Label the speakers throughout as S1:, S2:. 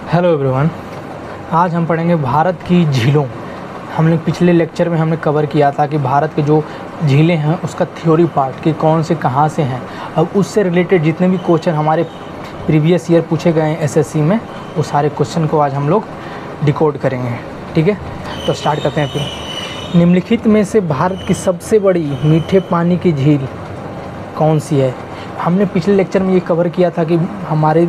S1: Hello everyone. आज हम पढ़ेंगे भारत की झीलों। हमने पिछले लेक्चर में हमने कवर किया था कि भारत के जो झीलें हैं उसका थ्योरी पार्ट कि कौन से कहाँ से हैं। अब उससे रिलेटेड जितने भी क्वेश्चन हमारे प्रीवियस ईयर पूछे गए हैं एसएससी में, वो सारे क्वेश्चन को आज हम लोग डिकोड करेंगे। ठीक है, तो स्टार्ट करते हैं फिर। निम्नलिखित में से भारत की सबसे बड़ी मीठे पानी की झील कौन सी है? हमने पिछले लेक्चर में ये कवर किया था कि हमारे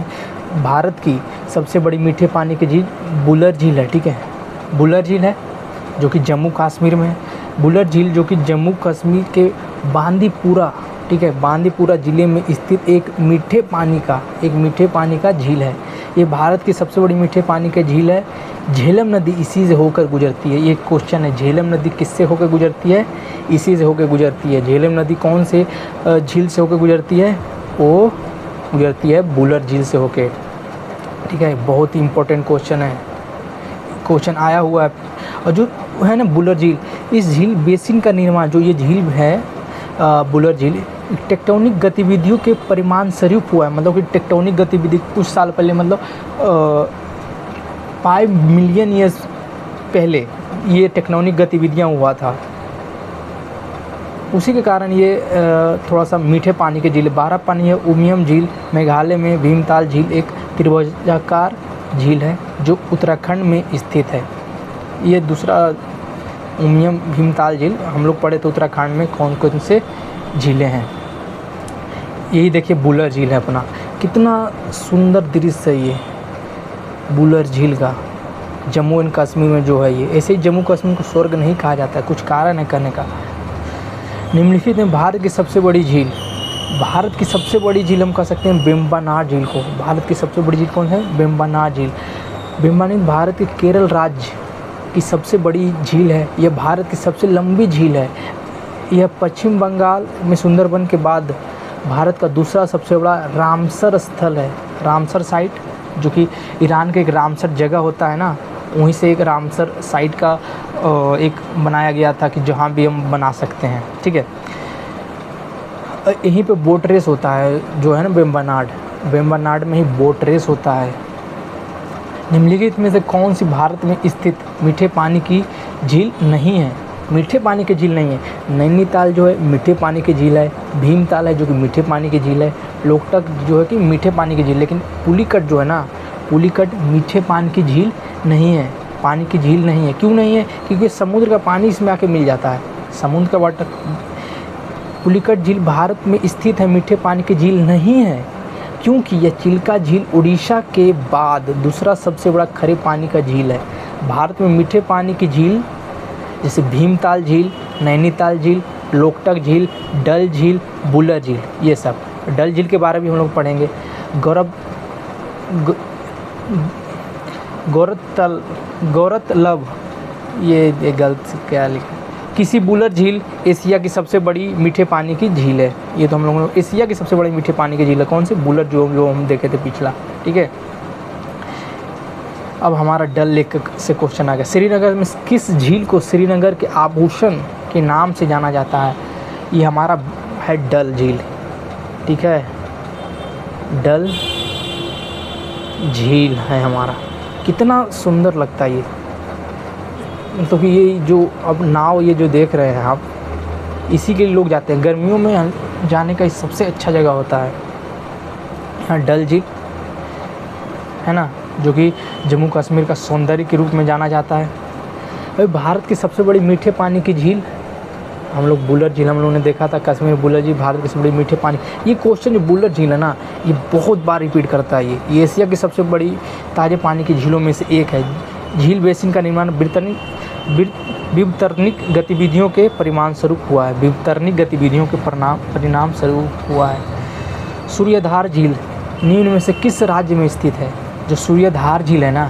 S1: भारत की सबसे बड़ी मीठे पानी की झील बुलर झील है। ठीक है, बुलर झील है जो कि जम्मू कश्मीर में है। बुलर झील जो कि जम्मू कश्मीर के बांदीपुरा, ठीक है, बांदीपुरा ज़िले में स्थित एक मीठे पानी का झील है। ये भारत की सबसे बड़ी मीठे पानी की झील है। झेलम नदी इसी से होकर गुजरती है। ये क्वेश्चन है, झेलम नदी किससे होकर गुजरती है? इसी से होकर गुजरती है। झेलम नदी कौन से झील से होकर गुजरती है? वो गुजरती है बुलर झील से होकर। ठीक है, बहुत ही इम्पोर्टेंट क्वेश्चन है, क्वेश्चन आया हुआ है। और जो है ना बुलर झील, इस झील बेसिन का निर्माण, जो ये झील है बुलर झील, टेक्टोनिक गतिविधियों के परिमाण स्वरूप हुआ है। मतलब कि टेक्टोनिक गतिविधि कुछ साल पहले, मतलब 5 मिलियन ईयर्स पहले ये टेक्टोनिक गतिविधियाँ हुआ था। उसी के कारण ये थोड़ा सा मीठे पानी के झील। 12 पानी है। उमियम झील मेघालय में, भीमताल झील एक त्रिभुजाकार झील है जो उत्तराखंड में स्थित है। ये दूसरा उमियम भीमताल झील हम लोग पढ़े तो उत्तराखंड में कौन कौन से झीलें हैं। यही देखिए बुलर झील है अपना। कितना सुंदर दृश्य है ये बुलर झील का, जम्मू एंड कश्मीर में जो है ये। ऐसे ही जम्मू कश्मीर को स्वर्ग नहीं कहा जाता है, कुछ कारण है कहने का। निम्नलिखित में भारत की सबसे बड़ी झील, भारत की सबसे बड़ी झील हम कह सकते हैं वेम्बनाड झील को। भारत की सबसे बड़ी झील कौन है? वेम्बनाड झील। वेम्बनाड भारत के केरल राज्य की सबसे बड़ी झील है। यह भारत की सबसे लंबी झील है। यह पश्चिम बंगाल में सुंदरबन के बाद भारत का दूसरा सबसे बड़ा रामसर स्थल है। रामसर साइट, जो कि ईरान के एक रामसर जगह होता है ना, वहीं से एक रामसर साइट का एक बनाया गया था कि जहाँ भी हम बना सकते हैं। ठीक है, यहीं पे बोट रेस होता है जो है ना वेम्बनाड में ही बोट रेस होता है। निम्नलिखित में से कौन सी भारत में स्थित मीठे पानी की झील नहीं है? मीठे पानी की झील नहीं है। नैनीताल जो है मीठे पानी की झील है। भीमताल है जो कि मीठे पानी की झील है। लोकटक जो है कि मीठे पानी की झील। लेकिन पुलिकट जो है ना, पुलिकट मीठे पानी की झील नहीं है, पानी की झील नहीं है। क्यों नहीं है? क्योंकि समुद्र का पानी इसमें आके मिल जाता है, समुद्र का वाटर। पुलिकट झील भारत में स्थित है, मीठे पानी की झील नहीं है, क्योंकि यह चिल्का झील उड़ीसा के बाद दूसरा सबसे बड़ा खरे पानी का झील है। भारत में मीठे पानी की झील जैसे भीमताल झील, नैनीताल झील, लोकटक झील, डल झील, बुलर झील, ये सब। डल झील के बारे में हम लोग पढ़ेंगे। गौरतलब, ये गलत क्या लिखा। किसी बुलर झील एशिया की सबसे बड़ी मीठे पानी की झील है। ये तो हम लोगों ने एशिया की सबसे बड़ी मीठे पानी की झील है कौन सी? बुलर, जो हम देखे थे पिछला। ठीक है, अब हमारा डल लेक से क्वेश्चन आ गया। श्रीनगर में किस झील को श्रीनगर के आभूषण के नाम से जाना जाता है? ये हमारा है डल झील। ठीक है, डल झील है हमारा। कितना सुंदर लगता है ये। तो ये जो अब नाव ये जो देख रहे हैं आप, इसी के लिए लोग जाते हैं। गर्मियों में जाने का सबसे अच्छा जगह होता है यहाँ डल झील है ना, जो कि जम्मू कश्मीर का सौंदर्य के रूप में जाना जाता है। अभी भारत की सबसे बड़ी मीठे पानी की झील हम लोग बुलर झील हम लोगों ने देखा था। कश्मीर बुलर झील भारत की सबसे बड़ी मीठे पानी। ये क्वेश्चन जो बुलर झील है ना, ये बहुत बार रिपीट करता है। ये एशिया की सबसे बड़ी ताज़े पानी की झीलों में से एक है। झील बेसिन का निर्माण विवर्तनिक गतिविधियों के परिणाम स्वरूप हुआ है। विवर्तनिक गतिविधियों के परिणाम स्वरूप हुआ है। सूर्यधार झील निम्न में से किस राज्य में स्थित है? जो सूर्यधार झील है ना,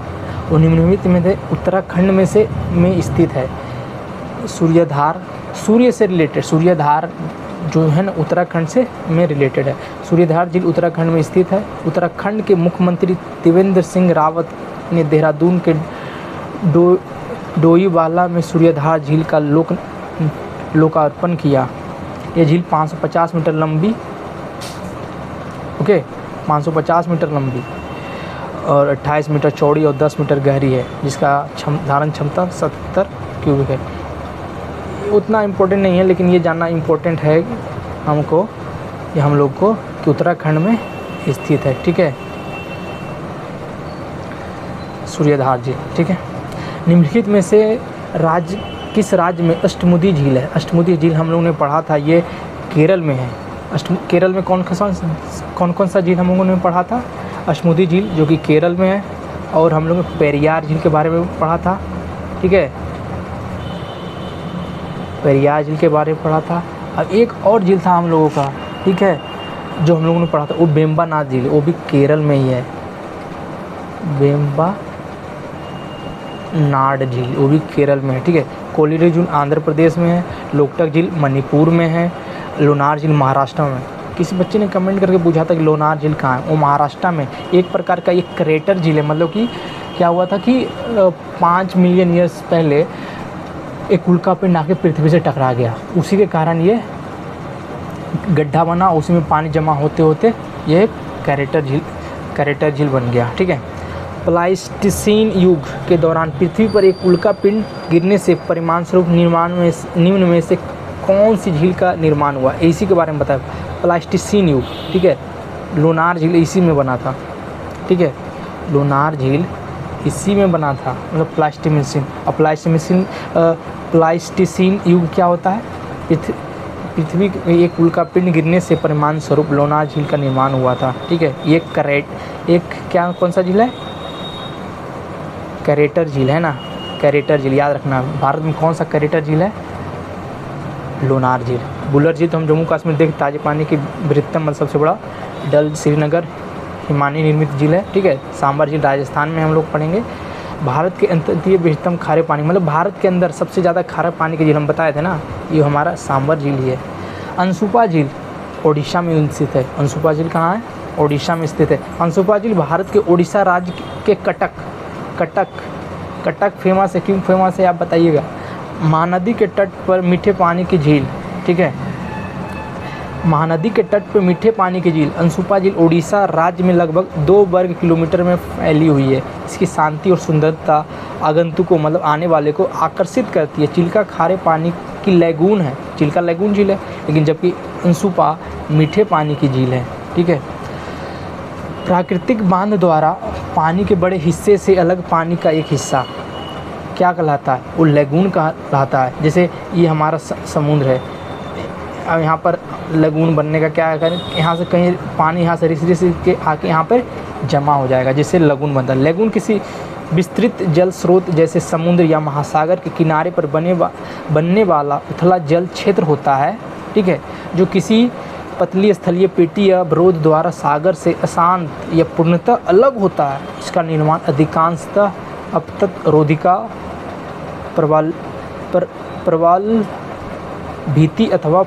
S1: वो निम्नलिखित में से उत्तराखंड में स्थित है। सूर्यधार सूर्य से रिलेटेड, सूर्यधार जो है ना उत्तराखंड से में रिलेटेड है। सूर्यधार झील उत्तराखंड में स्थित है। उत्तराखंड के मुख्यमंत्री त्रिवेंद्र सिंह रावत ने देहरादून के डोईवाला में सूर्यधार झील का लोकार्पण किया। यह झील 550 मीटर लंबी 550 मीटर लंबी और 28 मीटर चौड़ी और 10 मीटर गहरी है, जिसका धारण क्षमता 70 क्यूबिक है। उतना इम्पोर्टेंट नहीं है, लेकिन ये जानना इम्पोर्टेंट है हमको, ये हम लोग को, कि उत्तराखंड में स्थित है। ठीक है, सूर्यधार झील। ठीक है, निम्नलिखित में से किस राज्य में अष्टमुदी झील है? अष्टमुदी झील हम लोगों ने पढ़ा था, ये केरल में है। केरल में कौन कौन सा झील हम लोगों ने पढ़ा था? अष्टमुदी झील, जो कि केरल में है। और हम लोगों ने पेरियार झील के बारे में पढ़ा था। ठीक है, पेरियार झील के बारे में पढ़ा था। अब एक और झील था हम लोगों का, ठीक है, जो हम लोगों ने पढ़ा था, वो वेम्बनाड झील, वो भी केरल में ही है। वेम्बनाड झील, वो भी केरल में है। ठीक है, कोलिरी झील आंध्र प्रदेश में है। लोकटक झील मणिपुर में है। लोनार झील महाराष्ट्र में। किसी बच्चे ने कमेंट करके पूछा था कि लोनार झील कहाँ है? वो महाराष्ट्र में एक प्रकार का एक क्रेटर झील है। मतलब कि क्या हुआ था कि 5 मिलियन ईयर्स पहले एक उल्कापिंड आके पृथ्वी से टकरा गया, उसी के कारण ये गड्ढा बना, उसी में पानी जमा होते होते ये क्रेटर झील बन गया। ठीक है, प्लाइस्टोसीन युग के दौरान पृथ्वी पर एक उल्कापिंड गिरने से परिणाम स्वरूप निम्न में से कौन सी झील का निर्माण हुआ? इसी के बारे में बताया, प्लाइस्टोसीन युग। ठीक है, लोनार झील इसी में बना था। ठीक है, लोनार झील इसी में बना था, मतलब प्लाइस्टोसीन युग क्या होता है? पृथ्वी में एक उल्कापिंड गिरने से परिणाम स्वरूप लोनार झील का निर्माण हुआ था। ठीक है, कौन सा झील है? क्रेटर झील है ना, क्रेटर झील याद रखना। भारत में कौन सा क्रेटर झील है? लोनार झील। बुलर झील तो हम जम्मू कश्मीर देख ताजे पानी की बृहत्तम मतलब सबसे बड़ा डल श्रीनगर हिमानी निर्मित झील है। ठीक है, सांबर झील राजस्थान में हम लोग पढ़ेंगे। भारत के अंतर्गत बृहत्तम खारे पानी, मतलब भारत के अंदर सबसे ज़्यादा खारे पानी की झील हम बताए थे ना, ये हमारा सांबर झील ही है। अनसुपा झील ओडिशा में स्थित है। अनसुपा झील कहाँ है? ओडिशा में स्थित है। अनसुपा झील भारत के ओडिशा राज्य के कटक फेमस है। क्यों फेमस है आप बताइएगा? महानदी के तट पर मीठे पानी की झील। ठीक है, महानदी के तट पर मीठे पानी की झील अनसुपा झील ओडिशा राज्य में लगभग 2 वर्ग किलोमीटर में फैली हुई है। इसकी शांति और सुंदरता आगंतुकों मतलब आने वाले को आकर्षित करती है। चिल्का खारे पानी की लैगून है, चिल्का लैगून झील है, लेकिन जबकि अनसुपा मीठे पानी की झील है। ठीक है, प्राकृतिक बांध द्वारा पानी के बड़े हिस्से से अलग पानी का एक हिस्सा क्या कहलाता है? वो लैगून कहलाता है। जैसे ये हमारा समुद्र है, अब यहाँ पर लगून बनने का क्या है, यहाँ से कहीं पानी यहाँ से रिस के आके यहाँ पर जमा हो जाएगा, जिससे लगून बनता है। लगून किसी विस्तृत जल स्रोत जैसे समुद्र या महासागर के किनारे पर बनने वाला उथला जल क्षेत्र होता है। ठीक है, जो किसी पतली स्थलीय पेटी या अवरोध द्वारा सागर से अशांत या पूर्णतः अलग होता है। इसका निर्माण अधिकांशतः अपतट रोधिका प्रवाल भीति अथवा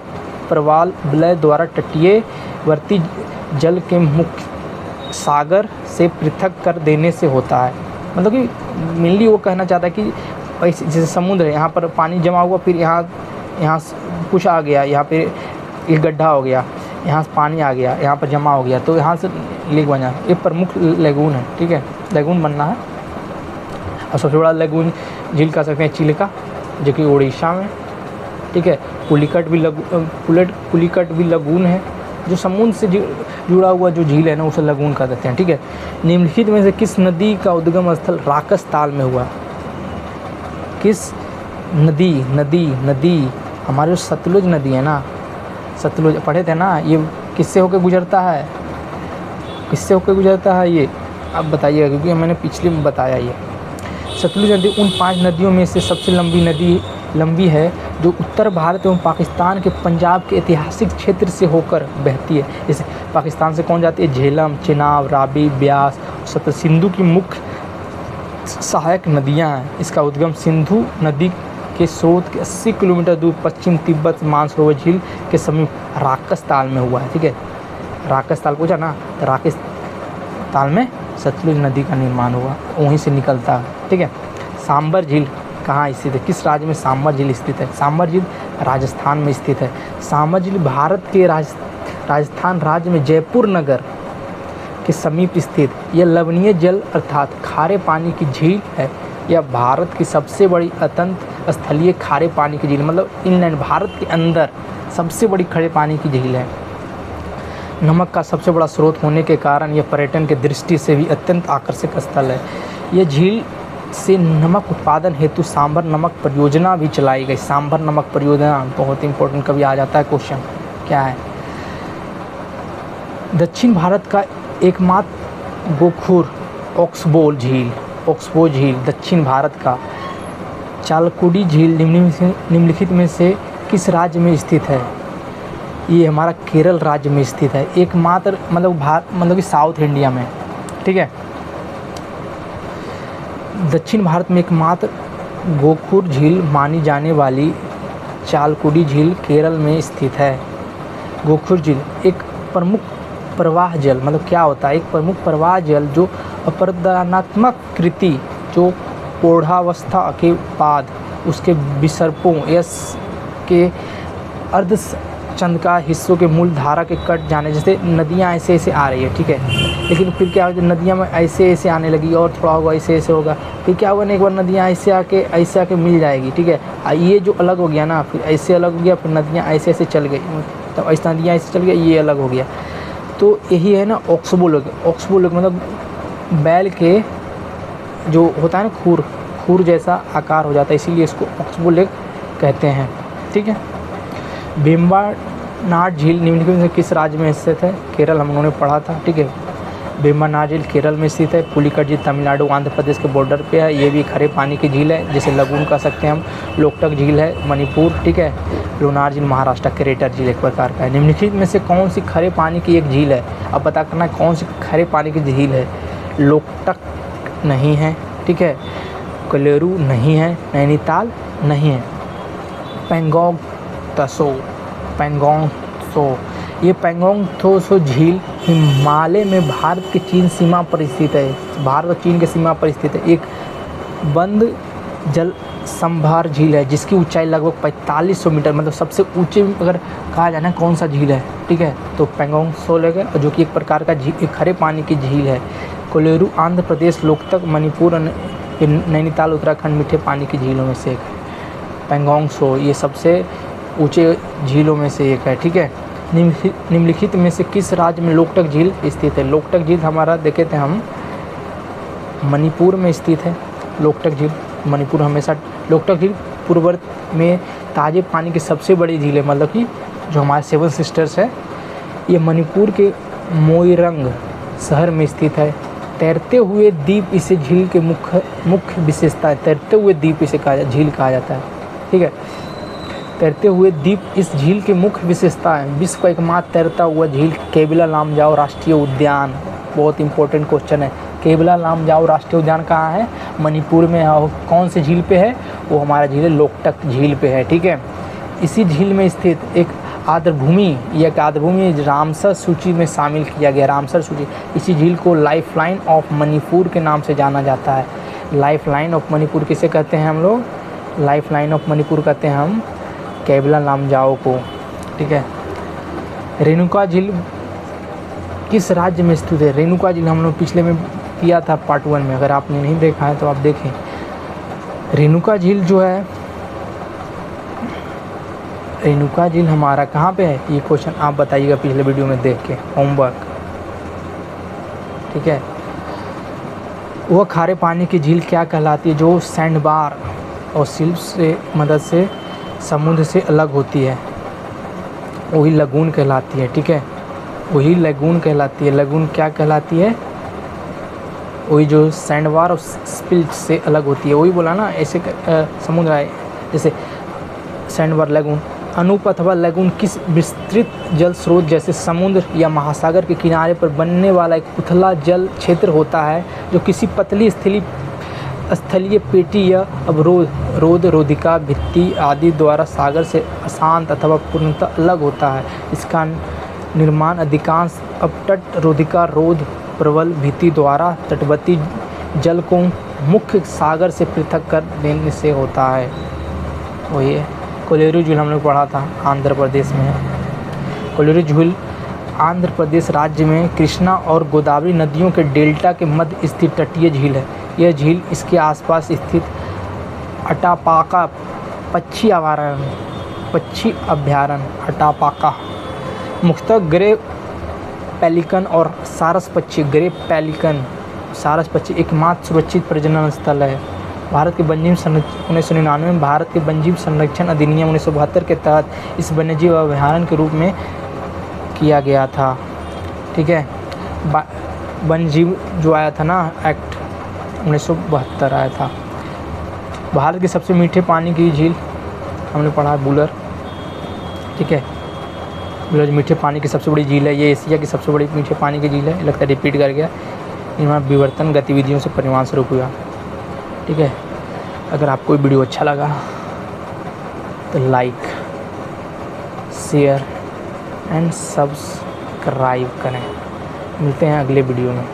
S1: प्रवाल वलय द्वारा तटीयवर्ती जल के मुख्य सागर से पृथक कर देने से होता है। मतलब कि मेनली वो कहना चाहता है कि ऐसे जैसे समुद्र है, यहाँ पर पानी जमा हुआ, फिर यहाँ कुछ आ गया, यहाँ पे एक गड्ढा हो गया, यहाँ से पानी आ गया, यहाँ पर जमा हो गया, तो यहाँ से लेक बना। ये प्रमुख लेगून है। ठीक है, लेगून बनना है। और सबसे बड़ा लेगून झील कह सकते हैं चिल्का, जो कि उड़ीसा में। ठीक है, पुलिकट भी लगून है, जो समुद्र से जुड़ा हुआ जो झील है ना, उसे लगून कह देते हैं। ठीक है, निम्नलिखित में से किस नदी का उद्गम स्थल राकस ताल में हुआ? किस नदी हमारे जो सतलुज नदी है ना, सतलुज पढ़े थे ना, ये किससे होकर गुजरता है? ये आप बताइएगा, क्योंकि मैंने पिछले में बताया। ये सतलुज नदी उन 5 नदियों में से सबसे लंबी है जो उत्तर भारत एवं पाकिस्तान के पंजाब के ऐतिहासिक क्षेत्र से होकर बहती है। जैसे पाकिस्तान से कौन जाती है? झेलम, चेनाब, रावी, ब्यास, सतलुज। सिंधु की मुख्य सहायक नदियां हैं। इसका उद्गम सिंधु नदी के स्रोत के 80 किलोमीटर दूर पश्चिम तिब्बत मानसरोवर झील के समीप राकस ताल में हुआ है। ठीक है, राकस ताल पूछा ना, तो राकस ताल में सतलुज नदी का निर्माण हुआ, वहीं से निकलता है। ठीक है, सांबर झील कहाँ स्थित है? किस राज्य में सांबर झील स्थित है? सांबर झील राजस्थान में स्थित है। सांबर झील भारत के राजस्थान राज्य में जयपुर नगर के समीप स्थित यह लवणीय जल अर्थात खारे पानी की झील है। यह भारत की सबसे बड़ी अत्यंत स्थलीय खारे पानी की झील, मतलब इनलैंड भारत के अंदर सबसे बड़ी खारे पानी की झील है। नमक का सबसे बड़ा स्रोत होने के कारण यह पर्यटन की दृष्टि से भी अत्यंत आकर्षक स्थल है। यह झील से नमक उत्पादन हेतु सांभर नमक परियोजना भी चलाई गई। सांभर नमक परियोजना बहुत इंपॉर्टेंट, कभी आ जाता है क्वेश्चन, क्या है? दक्षिण भारत का एकमात्र गोखुर ऑक्सबो झील दक्षिण भारत का चालकुडी झील निम्नलिखित में से किस राज्य में स्थित है? ये हमारा केरल राज्य में स्थित है। एकमात्र मतलब कि साउथ इंडिया में, ठीक है। दक्षिण भारत में एकमात्र गोखुर झील मानी जाने वाली चालकुडी झील केरल में स्थित है। गोखुर झील एक प्रमुख प्रवाह जल, मतलब क्या होता है? एक प्रमुख प्रवाह जल जो अपरदनात्मक कृति, जो प्रौढ़ावस्था के बाद उसके विसर्पों के अर्धचंद्राकार हिस्सों के मूल धारा के कट जाने, जैसे नदियाँ ऐसे ऐसे आ रही है, ठीक है। लेकिन फिर क्या होगा, नदियाँ में ऐसे ऐसे आने लगी और थोड़ा होगा ऐसे ऐसे होगा, फिर क्या होगा ना, एक बार नदियाँ ऐसे आके मिल जाएगी, ठीक है। ये जो अलग हो गया ना, फिर ऐसे अलग हो गया, फिर नदियाँ ऐसे ऐसे चल गई, तब ऐसे नदियाँ ऐसे चल गई, ये अलग हो गया। तो यही है ना ऑक्सबो लेक, मतलब बैल के जो होता है ना खूर जैसा आकार हो जाता है, इसीलिए इसको ऑक्सबो लेक कहते हैं, ठीक है। वेम्बनाड झील निम्नलिखित में किस राज्य में स्थित है? केरल, हम लोगों ने पढ़ा था, ठीक है। वेम्बनाड झील केरल में स्थित है। पुलिकट झील तमिलनाडु आंध्र प्रदेश के बॉर्डर पे है। ये भी खरे पानी की झील है, जैसे लगून कह सकते हैं हम। लोकटक झील है मणिपुर, ठीक है। लोनार झील महाराष्ट्र। क्रेटर झील एक प्रकार का है। निम्नलिखित में से कौन सी खरे पानी की एक झील है? अब पता करना है कौन सी खरे पानी की झील है। लोकटक नहीं है, ठीक है। कोलेरू नहीं है, नैनीताल नहीं है। पैंगोंग त्सो, ये पैंगोंग त्सो झील हिमालय में भारत की चीन सीमा पर स्थित है। भारत और चीन के सीमा पर स्थित है। एक बंद जल संभार झील है जिसकी ऊंचाई लगभग 4500 मीटर, मतलब सबसे ऊंचे अगर कहा जाए ना कौन सा झील है, ठीक है, तो पैंगोंग त्सो लेगा, जो कि एक प्रकार का झील, एक खरे पानी की झील है। कोलेरू आंध्र प्रदेश, लोकटक मणिपुर, नैनीताल उत्तराखंड मीठे पानी की झीलों में से एक है। पैंगोंग त्सो ये सबसे ऊंचे झीलों में से एक है, ठीक है। निम्नलिखित में से किस राज्य में लोकटक झील स्थित है? लोकटक झील हमारा देखे थे हम मणिपुर में स्थित है। लोकटक झील मणिपुर हमेशा, लोकटक झील पूर्वोत्तर में ताजे पानी की सबसे बड़ी झील है, मतलब कि जो हमारे 7 सिस्टर्स है, ये मणिपुर के मोइरंग शहर में स्थित है। तैरते हुए द्वीप इसे झील के मुख्य विशेषता है। तैरते हुए द्वीप इसे झील कहा जाता है, ठीक है। तैरते हुए द्वीप इस झील की मुख्य विशेषता है। विश्व का एकमात्र तैरता हुआ झील केवला लामजाओ राष्ट्रीय उद्यान, बहुत इंपॉर्टेंट क्वेश्चन है। केवला लामजाओ राष्ट्रीय उद्यान कहाँ है? मणिपुर में है। और कौन से झील पे है? वो हमारा झील है लोकटक झील पे है, ठीक है। इसी झील में स्थित एक आर्द्रभूमि रामसर सूची में शामिल किया गया। रामसर सूची, इसी झील को लाइफ लाइन ऑफ मणिपुर के नाम से जाना जाता है। लाइफ लाइन ऑफ मणिपुर किसे कहते हैं हम लोग? लाइफ लाइन ऑफ मणिपुर कहते हैं हम केवला लामजाओ को, ठीक है। रेणुका झील किस राज्य में स्थित है? रेणुका झील हम लोग पिछले में किया था पार्ट 1 में, अगर आपने नहीं देखा है तो आप देखें। रेणुका झील जो है, रेणुका झील हमारा कहाँ पे है? ये क्वेश्चन आप बताइएगा पिछले वीडियो में देख के, होमवर्क, ठीक है। वह खारे पानी की झील क्या कहलाती है जो सैंडबार और शिल्प से मदद से समुद्र से अलग होती है? वही लगून कहलाती है, ठीक है। वही लगून कहलाती है। लगून क्या कहलाती है? वही जो सैंडबार और शिल्प से अलग होती है, वही बोला ना। ऐसे समुद्र है जैसे सैंडबार, लगून। अनूप अथवा लगून किस विस्तृत जल स्रोत जैसे समुद्र या महासागर के किनारे पर बनने वाला एक उथला जल क्षेत्र होता है जो किसी पतली स्थलीय पेटी या अवरोध रोधिका भित्ति आदि द्वारा सागर से अशांत अथवा पूर्णतः अलग होता है। इसका निर्माण अधिकांश अपतट रोधिका रोध प्रबल भित्ति द्वारा तटवर्ती जल को मुख्य सागर से पृथक कर देने से होता है। वही कोलेरू झील हम लोग पढ़ा था, आंध्र प्रदेश में है। कोलेरू झील आंध्र प्रदेश राज्य में कृष्णा और गोदावरी नदियों के डेल्टा के मध्य स्थित तटीय झील है। यह झील इसके आसपास स्थित अटापाका पक्षी अभयारण्य अटापाका मुख्यतः ग्रे पेलिकन और सारस पक्षी एकमात्र सुरक्षित प्रजनन स्थल है। भारत के वन्यजीव 1999 में भारत के वन्यजीव संरक्षण अधिनियम 1972 के तहत इस वन्यजीव अभयारण्य के रूप में किया गया था। ठीक है, वन्यजीव जो आया था ना एक्ट 1972 आया था। भारत के सबसे मीठे पानी की झील हमने पढ़ा है वुलर। ठीक है, वुलर मीठे पानी की सबसे बड़ी झील है। ये एशिया की सबसे बड़ी मीठे पानी की झील है। लगता है रिपीट कर गया। इनमें विवर्तन गतिविधियों से परिवहन स्वरूप हुआ। ठीक है, अगर आपको वीडियो अच्छा लगा तो लाइक शेयर एंड सब्सक्राइब करें। मिलते हैं अगले वीडियो में।